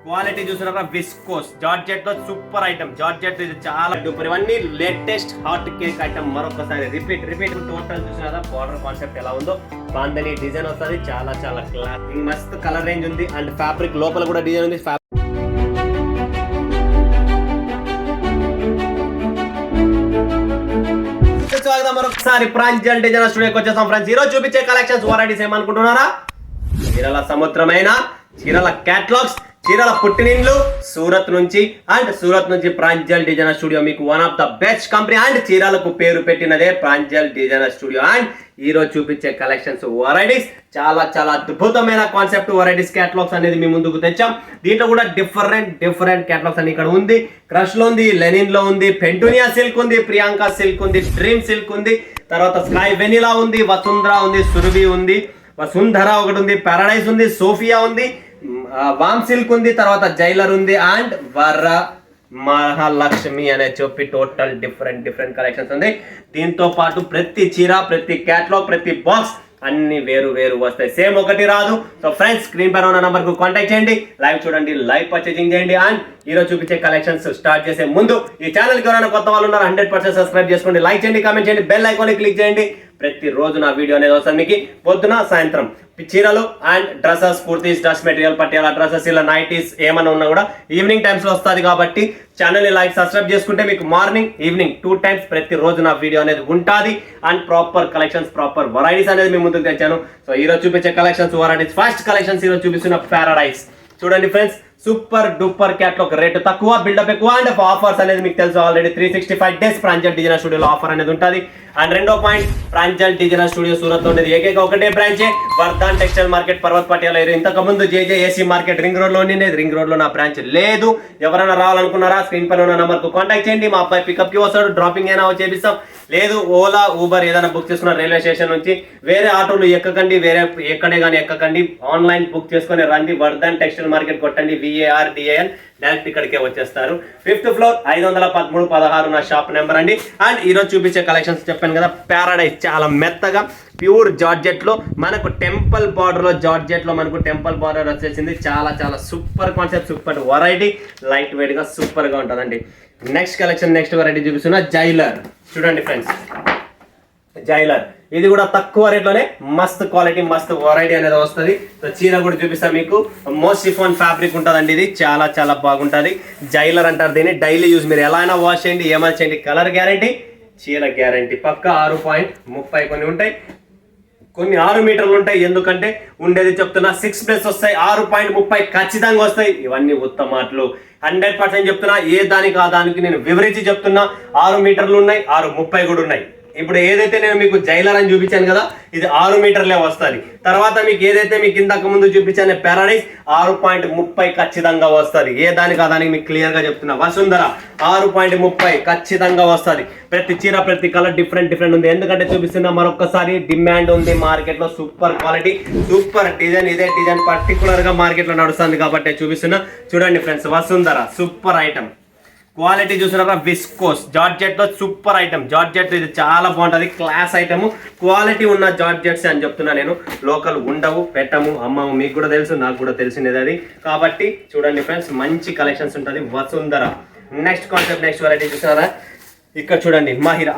Quality చూసినారా viscose georgette లో super item. Georgette ఇది చాలా డూపర్. ఇవన్నీ లేటెస్ట్ హాట్ కేక్ ఐటమ్. మరొకసారి రిపీట్ టోటల్ చూసినారా బార్డర్ కాన్సెప్ట్ ఎలా ఉందో. బాందని డిజైన్ వస్తుంది, చాలా చాలా క్లాస్ మస్త్ కలర్ రేంజ్ ఉంది. అండ్ ఫ్యాబ్రిక్ లోపల కూడా డిజైన్ ఉంది. స్వాగతం మరొకసారి ప్రాంజల్ డిజైన్ స్టూడియోకి వచ్చేసాం ఫ్రెండ్స్. ఈరోజు చూపించే కలెక్షన్స్ వెరైటీస్ ఏమనుకుంటున్నారా? చీరల సముద్రమైన చీరల క్యాటలాగ్స్, చీరల పుట్టినిండ్లు సూరత్ నుంచి. అండ్ సూరత్ నుంచి ప్రాంజల్ డిజైనర్ స్టూడియో మీకు one of the best company. And చీరలకు పేరు పెట్టినదే ప్రాంజల్ డిజైనర్ స్టూడియో. అండ్ ఈ రోజు చూపించే కలెక్షన్స్ వెరైటీస్ చాలా చాలా అద్భుతమైన కాన్సెప్ట్ వెరైటీస్ క్యాటలాగ్స్ అనేది మీ ముందుకు తెచ్చాం. దీంట్లో కూడా డిఫరెంట్ క్యాటలాగ్స్ అని ఇక్కడ ఉంది. క్రష్ లో ఉంది, లెనిన్ లో ఉంది, పెంటూనియా సిల్క్ ఉంది, ప్రియాంక సిల్క్ ఉంది, డ్రీమ్ సిల్క్ ఉంది, తర్వాత స్కై వెనిలా ఉంది, వసుంధర ఉంది, సురభి ఉంది, వసుంధర ఒకటి ఉంది, పారడైజ్ ఉంది, సోఫియా ఉంది, వామ్ సిల్క్ ఉంది, తర్వాత జైలర్ ఉంది, అండ్ వర మహాలక్ష్మి అనే చెప్పి టోటల్ డిఫరెంట్ కలెక్షన్స్ ఉంది. దీంతో పాటు ప్రతి చీర, ప్రతి క్యాటలాగ్, ప్రతి బాక్స్ అన్ని వేరు వస్తాయి, సేమ్ ఒకటి రాదు. సో ఫ్రెండ్స్, స్క్రీన్ పైన ఉన్న నంబర్ కు కాంటాక్ట్ చేయండి, లైవ్ చూడండి, లైవ్ పర్చేజింగ్ చేయండి. అండ్ ఈరోజు చూపించే కలెక్షన్స్ స్టార్ట్ చేసే ముందు ఈ ఛానల్ కి ఎవరైనా కొత్త వాళ్ళు ఉన్నారు 100% సబ్స్క్రైబ్ చేసుకోండి, లైక్ చేయండి, కామెంట్ చేయండి, బెల్ ఐకాన్ క్లిక్ చేయండి. ప్రతిరోజు నా వీడియో అనేది వస్తుంది మీకు పొద్దున సాయంత్రం. చీరలు and dresses, kurtis, dress material, Patiala dresses, ఇలా నైటీస్ ఏమైనా ఉన్నా కూడా ఈవినింగ్ టైమ్స్ లో వస్తుంది. కాబట్టి ఛానల్ని లైక్ సబ్స్క్రైబ్ చేసుకుంటే మీకు మార్నింగ్ ఈవినింగ్ 2 times ప్రతిరోజు నా వీడియో అనేది ఉంటుంది. And proper collections, proper varieties అనేది మీ ముందుకు తెచ్చాను. సో ఈరోజు చూపించే కలెక్షన్స్ వెరైటీస్. ఫస్ట్ కలెక్షన్స్ ఈరోజు చూపిస్తున్న పారడైజ్. చూడండి friends, super duper catalogue, rate తక్కువ, బిల్డప్ ఎక్కువ. అండ్ ఆఫర్స్ అనేది మీకు తెలుసు ఆల్రెడీ. 365 days ప్రాంజల్ డిజైనర్ స్టూడియోలో ఆఫర్ అనేది ఉంటుంది. అండ్ రెండో point, Pranjal designer studio Surat లో ఉండేది ఏకైక ఒకటే బ్రాంచే, వర్ధాన్ టెక్స్టైల్ మార్కెట్, పర్వత్ పటియాల. ఇంతకు ముందు జేజేఏసీ మార్కెట్ రింగ్ రోడ్ లో ఉండేది. రింగ్ రోడ్ లో నా బ్రాంచ్ లేదు. ఎవరైనా రావాలనుకున్నారా? స్క్రీన్ పైన ఉన్న నంబర్ కు కాంటాక్ట్ చేయండి. మా అబ్బాయి పికప్ కి వస్తాడు, డ్రాపింగ్ అయినా చేపిస్తాం. లేదు ఓలా, ఊబర్ ఏదైనా బుక్ చేసుకున్న రైల్వే స్టేషన్ నుంచి వేరే ఆటోలు ఎక్కకండి, వేరే ఎక్కడే కానీ ఎక్కకండి, ఆన్లైన్ బుక్ చేసుకుని రండి. వర్ధన్ టెక్స్టైల్ మార్కెట్ కొట్టండి, VARDAN, డైరెక్ట్ ఇక్కడికే వచ్చేస్తారు. 5th floor, 513-16 నా షాప్ నెంబర్ అండి. అండ్ ఈరోజు చూపించే కలెక్షన్స్ చెప్పాను కదా, పారడైజ్ చాలా మెత్తగా ప్యూర్ జార్జెట్ లో మనకు టెంపుల్ బార్డర్ లో, జార్జెట్ లో మనకు టెంపుల్ బార్డర్ వచ్చేసింది. చాలా చాలా super concept, super variety, light weight గా సూపర్ గా ఉంటుందండి. నెక్స్ట్ కలెక్షన్, నెక్స్ట్ వెరైటీ చూపిస్తున్నా జైలర్. చూడండి ఫ్రెండ్స్, జైలర్ ఇది కూడా తక్కువ రేట్లోనే మస్త్ క్వాలిటీ, మస్త్ వెరైటీ అనేది వస్తుంది. సో చీర కూడా చూపిస్తా మీకు. మోస్ట్ షిఫాన్ ఫ్యాబ్రిక్ ఉంటుందండి. ఇది చాలా చాలా బాగుంటుంది. జైలర్ అంటారు దీన్ని. డైలీ యూజ్, మీరు ఎలా అయినా వాష్ చేయండి, ఏమైనా చేయండి. కలర్ గ్యారంటీ, చీర గ్యారంటీ పక్క. 6.30 కొన్ని ఉంటాయి, కొన్ని 6 మీటర్లు ఉంటాయి. ఎందుకంటే ఉండేది చెప్తున్నా 6+ వస్తాయి, 6.30 ఖచ్చితంగా వస్తాయి. ఇవన్నీ ఉత్తమాట్లు 100% చెప్తున్నా. ఏ దానికి ఆ దానికి నేను వివరించి చెప్తున్నా. 6 మీటర్లు ఉన్నాయి, 6.30 కూడా ఉన్నాయి. ఇప్పుడు ఏదైతే నేను మీకు జైలర్ అని చూపించాను కదా, ఇది 6 మీటర్లే వస్తుంది. తర్వాత మీకు ఏదైతే మీకు ఇంతకు ముందు చూపించాను పారడైజ్, 6.30 ఖచ్చితంగా వస్తుంది. ఏ దానికి ఆ దానికి మీకు క్లియర్ గా చెప్తున్నా. వసుంధర 6.30 ఖచ్చితంగా వస్తుంది. ప్రతి చీర, ప్రతి కలర్ డిఫరెంట్ ఉంది. ఎందుకంటే చూపిస్తున్నా మరొకసారి, డిమాండ్ ఉంది మార్కెట్ లో. Super quality, super design. ఇదే డిజైన్ పర్టికులర్ గా మార్కెట్ లో నడుస్తుంది కాబట్టి చూపిస్తున్నా. చూడండి friends, Vasundhara super item. Quality చూసినారా విస్కోస్ జార్జెట్ లో సూపర్ ఐటమ్. జార్జెట్ ఇది చాలా బాగుంటుంది, క్లాస్ ఐటమ్. క్వాలిటీ ఉన్న జార్జెట్స్ అని చెప్తున్నా నేను. లోకల్ ఉండవు, పెట్టము, అమ్మము. మీకు కూడా తెలుసు, నాకు కూడా తెలిసినది అది. కాబట్టి చూడండి ఫ్రెండ్స్, మంచి కలెక్షన్స్ ఉంటుంది. Vasundhara. Next concept, next variety చూసినారా? ఇక్కడ చూడండి, మాహిర్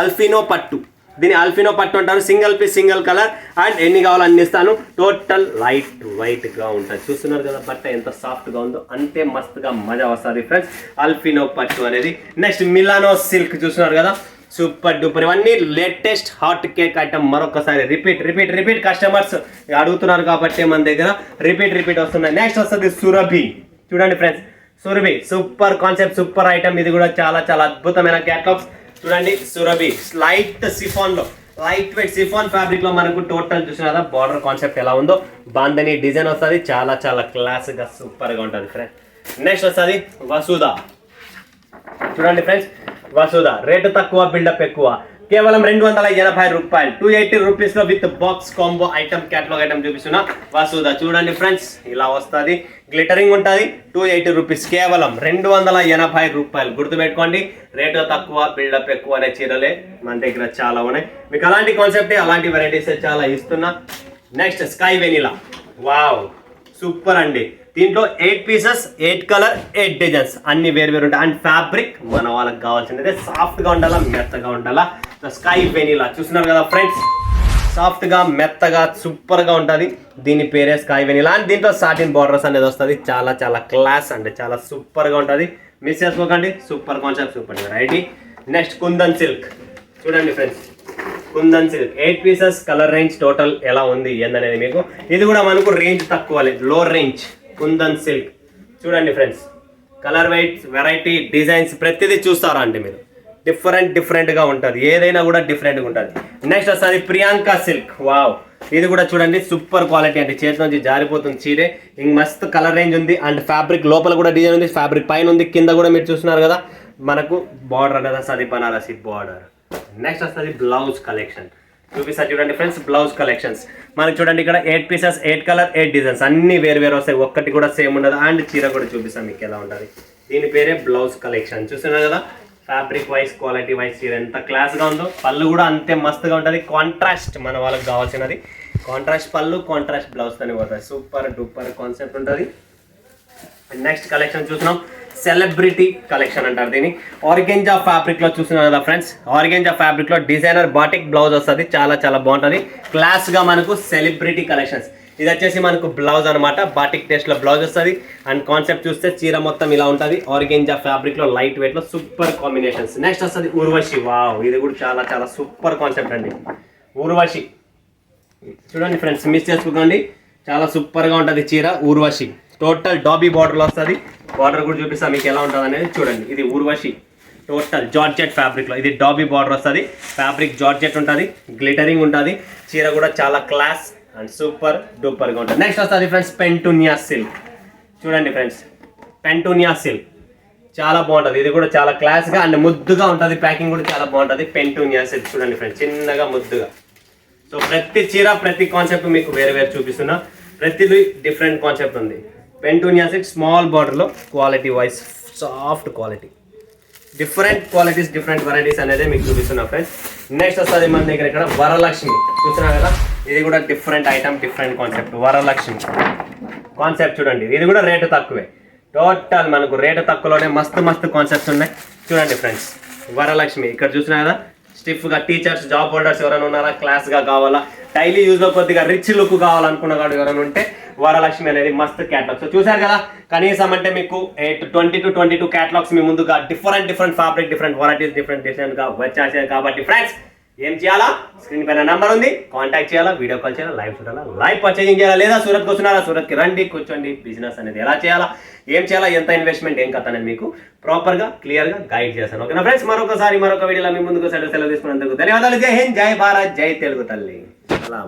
అల్ఫినో పట్టు. దీన్ని అల్ఫినో పట్టు అంటారు. Single piece, single colour. And ఎన్ని కావాలో అన్ని ఇస్తాను. టోటల్ లైట్ వైట్ గా ఉంటుంది. చూస్తున్నారు కదా బట్ట ఎంత సాఫ్ట్ గా ఉందో, అంతే మస్తుగా మజా వస్తుంది ఫ్రెండ్స్. అల్ఫినో పట్టు అనేది. నెక్స్ట్ మిలానో సిల్క్ చూస్తున్నారు కదా, సూపర్ డూపర్. ఇవన్నీ లేటెస్ట్ హాట్ కేక్ ఐటమ్. మరొకసారి రిపీట్ కస్టమర్స్ అడుగుతున్నారు కాబట్టి మన దగ్గర రిపీట్ వస్తున్నాయి. నెక్స్ట్ వస్తుంది సురభి. చూడండి friends, Surabhi super concept, super item. ఇది కూడా చాలా చాలా అద్భుతమైన క్యాటలాగ్స్. చూడండి సురభి, లైట్ సిఫాన్ లో, లైట్ వెయిట్ సిఫాన్ ఫ్యాబ్రిక్ లో మనకు టోటల్ చూసిన కదా బార్డర్ కాన్సెప్ట్ ఎలా ఉందో. బాందని డిజైన్ వస్తుంది, చాలా చాలా క్లాస్ గా సూపర్ గా ఉంటుంది ఫ్రెండ్స్. నెక్స్ట్ వస్తుంది వసుధ. చూడండి ఫ్రెండ్స్, వసుధ రేటు తక్కువ, బిల్డప్ ఎక్కువ. కేవలం 280 రూపాయలు, 280 రూపీస్ లో with box combo item, catalogue item చూపిస్తున్నా. వసుధ చూడండి ఫ్రెండ్స్, ఇలా వస్తుంది. గ్లిటరింగ్ ఉంటుంది. 280 రూపీస్, కేవలం 280 రూపాయలు. గుర్తుపెట్టుకోండి, రేటు తక్కువ, బిల్డప్ ఎక్కువ అనే చీరలే మన దగ్గర చాలా ఉన్నాయి. మీకు అలాంటి కాన్సెప్ట్, అలాంటి వెరైటీస్ చాలా ఇస్తున్నా. Next sky vanilla. Wow super అండి. దీంట్లో 8 పీసెస్ 8 కలర్ 8 డిజైన్స్ అన్ని వేరు ఉంటాయి. అండ్ ఫ్యాబ్రిక్ మన వాళ్ళకి కావాల్సింది సాఫ్ట్గా ఉండాలా, మెత్తగా ఉండాలా. స్కై వెనీలా చూస్తున్నారు కదా ఫ్రెండ్స్, సాఫ్ట్గా మెత్తగా సూపర్గా ఉంటుంది. దీని పేరే స్కై వెనీలా. అండ్ దీంట్లో సాటిన్ బార్డర్స్ అనేది వస్తుంది. చాలా చాలా క్లాస్ అంటే చాలా సూపర్గా ఉంటుంది. మిస్ చేసుకోకండి, super concept, super variety. Next Kundan silk చూడండి friends, Kundan silk 8 pieces colour range total ఎలా ఉంది ఏందనేది మీకు. ఇది కూడా మనకు రేంజ్ తక్కువ, లో రేంజ్ కుందన్ సిల్క్ చూడండి friends. Colour white variety designs ప్రతిదీ చూస్తారా అంటే మీరు డిఫరెంట్గా ఉంటుంది. ఏదైనా కూడా డిఫరెంట్గా ఉంటుంది. నెక్స్ట్ వస్తుంది ప్రియాంక సిల్క్. వావ్, ఇది కూడా చూడండి సూపర్ క్వాలిటీ అంటే చేతి నుంచి జారిపోతుంది చీరే. ఇంక మస్తు కలర్ రేంజ్ ఉంది. అండ్ ఫ్యాబ్రిక్ లోపల కూడా డిజైన్ ఉంది, ఫ్యాబ్రిక్ పైన ఉంది, కింద కూడా మీరు చూస్తున్నారు కదా మనకు బార్డర్ అనేది వస్తుంది, బనారసి బార్డర్. నెక్స్ట్ వస్తుంది బ్లౌజ్ కలెక్షన్ చూపిస్తా చూడండి ఫ్రెండ్స్. బ్లౌజ్ కలెక్షన్స్ మనకి చూడండి ఇక్కడ 8 పీసెస్ 8 కలర్ 8 డిజైన్స్ అన్ని వేరు వస్తాయి, ఒక్కటి కూడా సేమ్ ఉండదు. అండ్ చీర కూడా చూపిస్తాను మీకు ఎలా ఉంటుంది. దీని పేరే బ్లౌజ్ కలెక్షన్. చూస్తున్నారు కదా ఫ్యాబ్రిక్ వైజ్ క్వాలిటీ వైజ్ చీర ఎంత క్లాస్గా ఉందో. పళ్ళు కూడా అంతే మస్తుగా ఉంటుంది. కాంట్రాస్ట్ మన వాళ్ళకి కావాల్సినది, కాంట్రాస్ట్ పళ్ళు కాంట్రాస్ట్ బ్లౌజ్ తోనే పోతుంది. సూపర్ డూపర్ కాన్సెప్ట్ ఉంటుంది. నెక్స్ట్ కలెక్షన్ చూస్తున్నాం సెలబ్రిటీ కలెక్షన్ అంటారు దీన్ని. ఆర్గెంజా ఫ్యాబ్రిక్ లో చూస్తున్నారు కదా ఫ్రెండ్స్, ఆర్గెంజా ఫ్యాబ్రిక్ లో డిజైనర్ బాటిక్ బ్లౌజ్ వస్తుంది. చాలా చాలా బాగుంటుంది క్లాస్ గా. మనకు సెలబ్రిటీ కలెక్షన్స్ ఇది వచ్చేసి మనకు బ్లౌజ్ అనమాట, బాటిక్ టేస్ట్ లో బ్లౌజ్ వస్తుంది. అండ్ కాన్సెప్ట్ చూస్తే చీర మొత్తం ఇలా ఉంటుంది. ఆర్గెంజా ఫ్యాబ్రిక్ లో లైట్ వెయిట్ లో సూపర్ కాంబినేషన్స్. నెక్స్ట్ వస్తుంది ఊర్వశి. వావ్, ఇది కూడా చాలా చాలా సూపర్ కాన్సెప్ట్ అండి. ఊర్వశి చూడండి ఫ్రెండ్స్, మిస్ చేసుకోకండి, చాలా సూపర్ గా ఉంటుంది చీర. ఊర్వశి టోటల్ డాబీ బార్డర్ లో వస్తుంది. బార్డర్ కూడా చూపిస్తా మీకు ఎలా ఉంటుంది అనేది చూడండి. ఇది ఊర్వశి టోటల్ జార్జెట్ ఫ్యాబ్రిక్ లో, ఇది డాబీ బార్డర్ వస్తుంది. ఫ్యాబ్రిక్ జార్జెట్ ఉంటుంది, గ్లిటరింగ్ ఉంటుంది. చీర కూడా చాలా క్లాస్ అండ్ సూపర్ డూపర్ గా ఉంటుంది. నెక్స్ట్ వస్తుంది ఫ్రెండ్స్ పెంటూనియా సిల్క్. చూడండి ఫ్రెండ్స్, పెంటూనియా సిల్క్ చాలా బాగుంటుంది. ఇది కూడా చాలా క్లాస్ గా అండ్ ముద్దుగా ఉంటుంది. ప్యాకింగ్ కూడా చాలా బాగుంటుంది. పెంటూనియా సిల్క్ చూడండి ఫ్రెండ్స్, చిన్నగా ముద్దుగా. సో ప్రతి చీర ప్రతి కాన్సెప్ట్ మీకు వేరు చూపిస్తున్నా. ప్రతిదీ డిఫరెంట్ కాన్సెప్ట్ ఉంది. పెంటూనియా సిల్క్ స్మాల్ బార్డర్లో quality wise soft quality, different qualities different varieties అనేది మీకు చూపిస్తున్నా ఫ్రెండ్స్. నెక్స్ట్ వస్తుంది మన దగ్గర ఇక్కడ వరలక్ష్మి. చూస్తున్నా కదా, ఇది కూడా different item, different concept. Varalakshmi concept చూడండి, ఇది కూడా రేటు తక్కువే. టోటల్ మనకు రేటు తక్కువలోనే మస్తు కాన్సెప్ట్స్ ఉన్నాయి. చూడండి ఫ్రెండ్స్, వరలక్ష్మి ఇక్కడ చూసినా కదా, స్టిఫ్గా టీచర్స్ జాబ్ హోల్డర్స్ ఎవరైనా ఉన్నారా, క్లాస్గా కావాలా, డైలీ యూజ్లో కొద్దిగా రిచ్ లుక్ కావాలనుకున్న వాడు ఎవరైనా ఉంటే వరలక్ష్మి అనేది మస్తు క్యాటలాగ్. సో చూసారు కదా, కనీసం అంటే మీకు 20 to 22 క్యాటలాగ్స్ మీ ముందుగా different fabric, different varieties, different డిజైన్గా వచ్చేసాయి. కాబట్టి ఫ్రెండ్స్ ఏం చేయాలా, స్క్రీన్ పైన నెంబర్ ఉంది, కాంటాక్ట్ చేయాలా, వీడియో కాల్ చేయాలా, లైవ్ చూడాలా, లైవ్ పర్చేజింగ్ చేయాలా, లేదా సూరత్కి వస్తున్నారా, సూరత్కి రండి, కూర్చోండి. బిజినెస్ అనేది ఎలా చేయాలా, ఏం చేయాలా, ఎంత ఇన్వెస్ట్మెంట్, ఏం కథ అనేది మీకు ప్రాపర్గా క్లియర్గా గైడ్ చేస్తాను. ఓకేనా ఫ్రెండ్స్, మరొకసారి మరొక వీడియోలో మీ ముందుకు సెలవు తీసుకున్నందుకు ధన్యవాదాలు. జై హింద్, జై భారత్, జై తెలుగు తల్లి. అలా